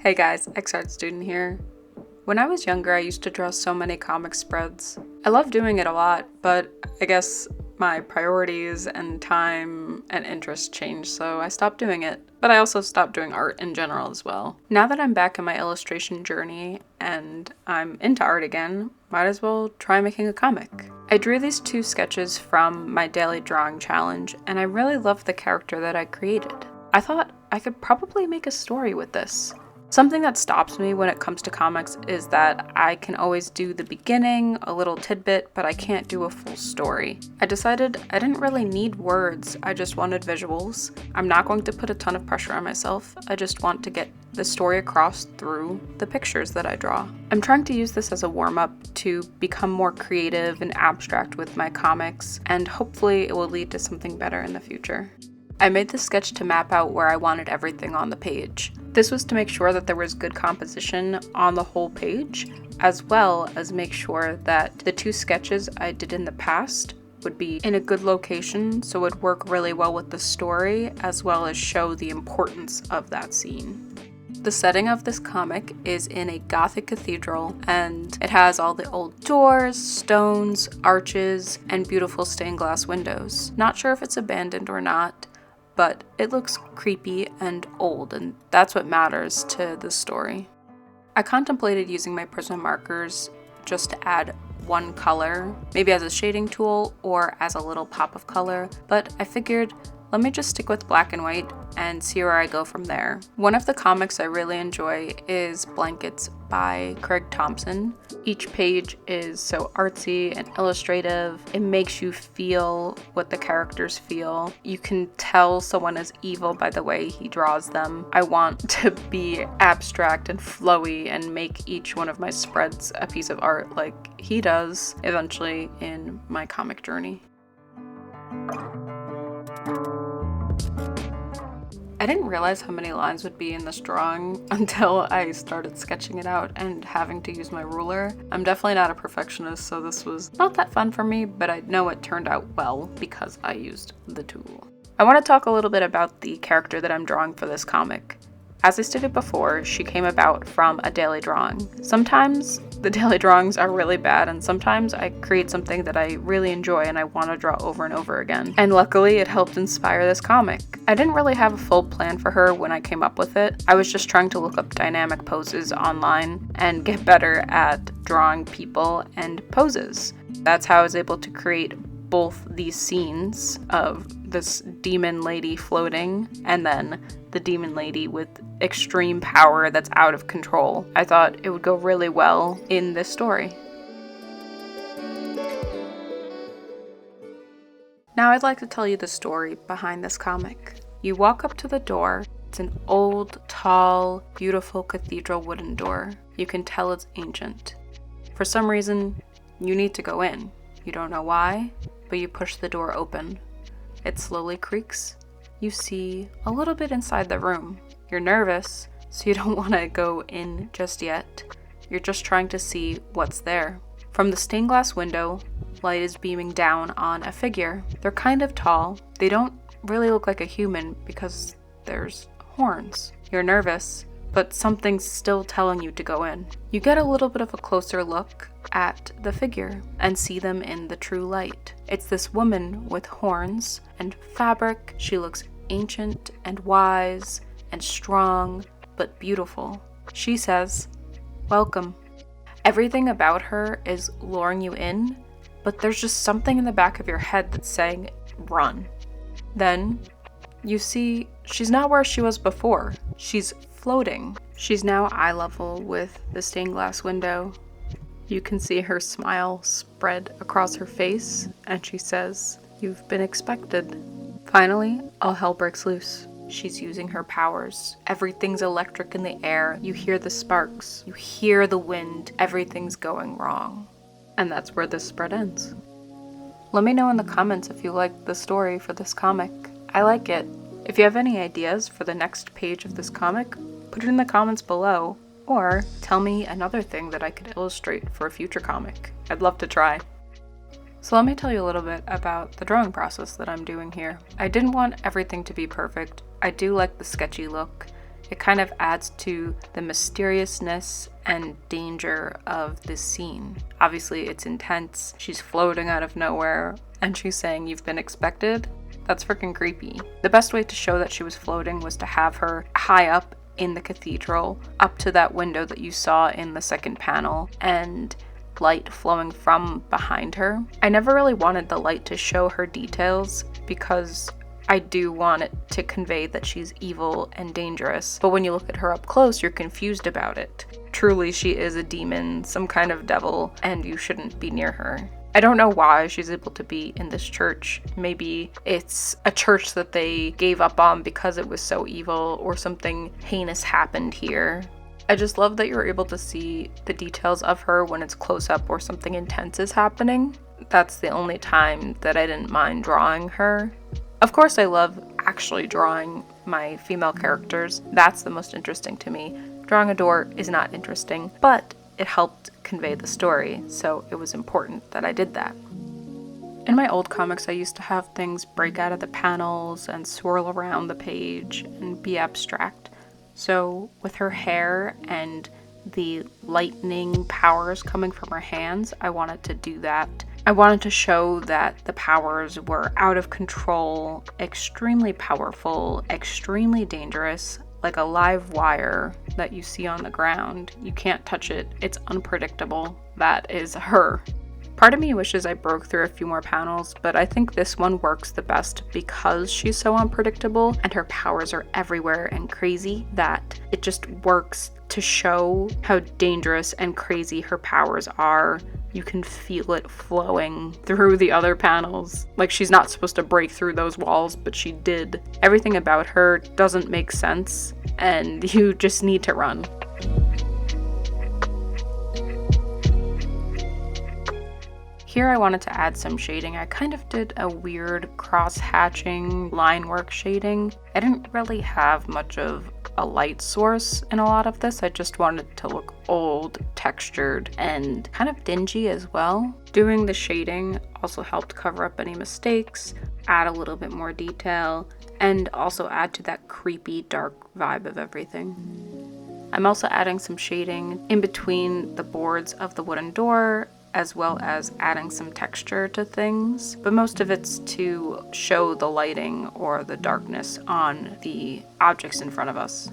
Hey guys, X-Art Student here. When I was younger, I used to draw so many comic spreads. I love doing it a lot, but I guess my priorities and time and interest changed, so I stopped doing it. But I also stopped doing art in general as well. Now that I'm back in my illustration journey and I'm into art again, might as well try making a comic. I drew these 2 sketches from my daily drawing challenge, and I really loved the character that I created. I thought I could probably make a story with this. Something that stops me when it comes to comics is that I can always do the beginning, a little tidbit, but I can't do a full story. I decided I didn't really need words, I just wanted visuals. I'm not going to put a ton of pressure on myself, I just want to get the story across through the pictures that I draw. I'm trying to use this as a warm-up to become more creative and abstract with my comics, and hopefully it will lead to something better in the future. I made this sketch to map out where I wanted everything on the page. This was to make sure that there was good composition on the whole page, as well as make sure that the 2 sketches I did in the past would be in a good location, so it would work really well with the story, as well as show the importance of that scene. The setting of this comic is in a Gothic cathedral, and it has all the old doors, stones, arches, and beautiful stained glass windows. Not sure if it's abandoned or not, but it looks creepy and old, and that's what matters to the story. I contemplated using my Prism markers just to add one color, maybe as a shading tool or as a little pop of color, but I figured let me just stick with black and white and see where I go from there. One of the comics I really enjoy is Blankets by Craig Thompson. Each page is so artsy and illustrative. It makes you feel what the characters feel. You can tell someone is evil by the way he draws them. I want to be abstract and flowy and make each one of my spreads a piece of art like he does eventually in my comic journey. I didn't realize how many lines would be in this drawing until I started sketching it out and having to use my ruler. I'm definitely not a perfectionist, so this was not that fun for me, but I know it turned out well because I used the tool. I want to talk a little bit about the character that I'm drawing for this comic. As I stated before, she came about from a daily drawing. Sometimes the daily drawings are really bad, and sometimes I create something that I really enjoy and I want to draw over and over again. And luckily, it helped inspire this comic. I didn't really have a full plan for her when I came up with it. I was just trying to look up dynamic poses online and get better at drawing people and poses. That's how I was able to create both these scenes of this demon lady floating and then the demon lady with extreme power that's out of control. I thought it would go really well in this story. Now I'd like to tell you the story behind this comic. You walk up to the door. It's an old, tall, beautiful cathedral wooden door. You can tell it's ancient. For some reason, you need to go in. You don't know why, but you push the door open. It slowly creaks. You see a little bit inside the room. You're nervous, so you don't want to go in just yet. You're just trying to see what's there. From the stained glass window, light is beaming down on a figure. They're kind of tall. They don't really look like a human because there's horns. You're nervous, but something's still telling you to go in. You get a little bit of a closer look at the figure and see them in the true light. It's this woman with horns and fabric. She looks ancient and wise and strong, but beautiful. She says, "Welcome." Everything about her is luring you in, but there's just something in the back of your head that's saying, "Run." Then you see she's not where she was before. She's floating. She's now eye level with the stained glass window. You can see her smile spread across her face, and she says, "You've been expected." Finally, all hell breaks loose. She's using her powers. Everything's electric in the air. You hear the sparks. You hear the wind. Everything's going wrong. And that's where this spread ends. Let me know in the comments if you like the story for this comic. I like it. If you have any ideas for the next page of this comic, put it in the comments below, or tell me another thing that I could illustrate for a future comic. I'd love to try. So let me tell you a little bit about the drawing process that I'm doing here. I didn't want everything to be perfect. I do like the sketchy look. it kind of adds to the mysteriousness and danger of this scene. Obviously, it's intense. She's floating out of nowhere, and she's saying, "You've been expected." That's freaking creepy. The best way to show that she was floating was to have her high up in the cathedral, up to that window that you saw in the second panel, and light flowing from behind her. I never really wanted the light to show her details because I do want it to convey that she's evil and dangerous, but when you look at her up close, you're confused about it. Truly, she is a demon, some kind of devil, and you shouldn't be near her. I don't know why she's able to be in this church. Maybe it's a church that they gave up on because it was so evil, or something heinous happened here. I just love that you're able to see the details of her when it's close up or something intense is happening. That's the only time that I didn't mind drawing her. Of course, I love actually drawing my female characters. That's the most interesting to me. Drawing a door is not interesting, but it helped convey the story, so it was important that I did that. In my old comics, I used to have things break out of the panels and swirl around the page and be abstract. So with her hair and the lightning powers coming from her hands, I wanted to do that. I wanted to show that the powers were out of control, extremely powerful, extremely dangerous, like a live wire that you see on the ground. You can't touch it. It's unpredictable. That is her. Part of me wishes I broke through a few more panels, but I think this one works the best because she's so unpredictable and her powers are everywhere and crazy, that it just works to show how dangerous and crazy her powers are. You can feel it flowing through the other panels. Like, she's not supposed to break through those walls, but she did. Everything about her doesn't make sense, and you just need to run. Here I wanted to add some shading. I kind of did a weird cross-hatching line work shading. I didn't really have much of a light source in a lot of this. I just wanted it to look old, textured, and kind of dingy as well. Doing the shading also helped cover up any mistakes, add a little bit more detail, and also add to that creepy, dark vibe of everything. I'm also adding some shading in between the boards of the wooden door, as well as adding some texture to things, but most of it's to show the lighting or the darkness on the objects in front of us.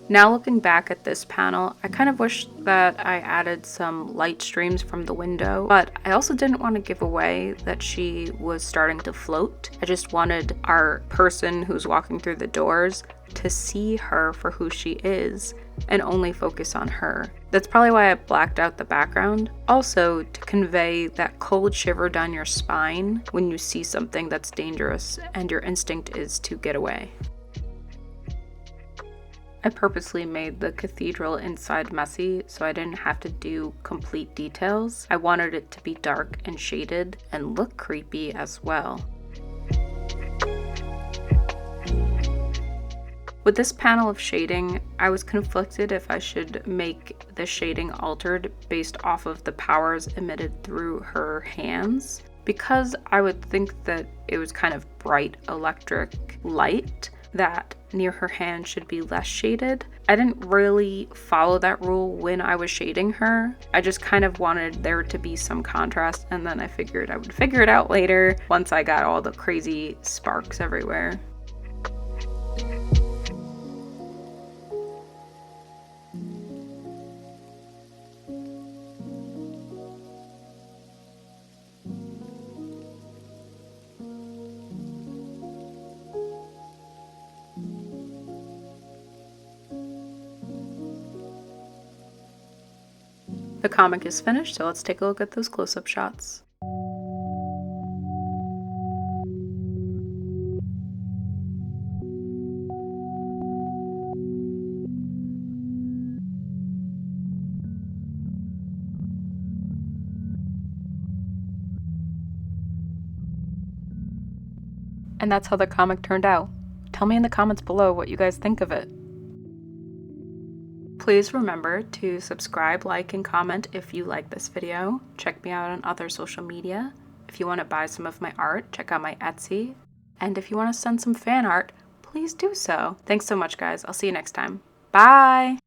Now looking back at this panel, I kind of wish that I added some light streams from the window, but I also didn't want to give away that she was starting to float. I just wanted our person who's walking through the doors to see her for who she is and only focus on her. That's probably why I blacked out the background. Also, to convey that cold shiver down your spine when you see something that's dangerous and your instinct is to get away. I purposely made the cathedral inside messy so I didn't have to do complete details. I wanted it to be dark and shaded and look creepy as well. With this panel of shading, I was conflicted if I should make the shading altered based off of the powers emitted through her hands, because I would think that it was kind of bright electric light, that near her hand should be less shaded. I didn't really follow that rule when I was shading her. I just kind of wanted there to be some contrast, and then I figured I would figure it out later once I got all the crazy sparks everywhere. The comic is finished, so let's take a look at those close-up shots. And that's how the comic turned out. Tell me in the comments below what you guys think of it. Please remember to subscribe, like, and comment if you like this video. Check me out on other social media. If you want to buy some of my art, check out my Etsy. And if you want to send some fan art, please please do so. Thanks so much, guys. I'll see you next time. Bye!